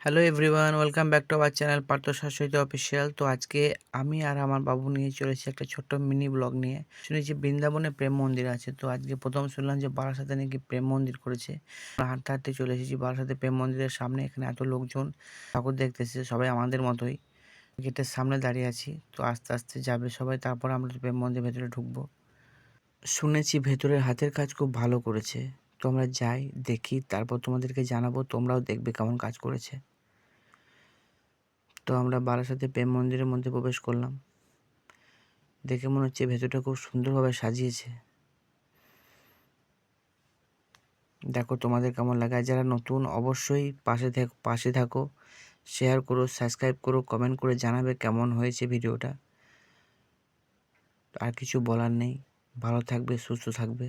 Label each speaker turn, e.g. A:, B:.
A: Hello everyone, welcome back to our channel Partha Shashwata official. তো আজকে আমি আর আমার বাবু নিয়ে চলেছি একটা ছোট্ট মিনি ব্লগ নিয়ে। শুনেছি বৃন্দাবনে প্রেম মন্দির আছে। তো আজকে প্রথম শুনলাম যে বারাসাতে নাকি প্রেম মন্দির করেছে। হাঁটতে হাঁটতে চলে এসেছি বারাসাতে প্রেম মন্দিরের সামনে। এখানে এত লোকজন ঠাকুর দেখতেছে, সবাই আমাদের মতোই। গেটের সামনে দাঁড়িয়ে আছি। তো আস্তে আস্তে যাবে সবাই, তারপর আমরা প্রেম মন্দিরের ভেতরে ঢুকবো। শুনেছি ভেতরের হাতের কাজ খুব ভালো করেছে। তো আমরা যাই, দেখি, তারপর তোমাদেরকে জানাবো, তোমরাও দেখবে কেমন কাজ করেছে। তো আমরা বারাসাতে প্রেম মন্দিরের মধ্যে প্রবেশ করলাম। দেখে মনে হচ্ছে ভেতরটা খুব সুন্দরভাবে সাজিয়েছে। দেখো তোমাদের কেমন লাগে। আর যারা নতুন অবশ্যই পাশে থাকো, শেয়ার করো, সাবস্ক্রাইব করো, কমেন্ট করে জানাবে কেমন হয়েছে ভিডিওটা। আর কিছু বলার নেই, ভালো থাকবে, সুস্থ থাকবে।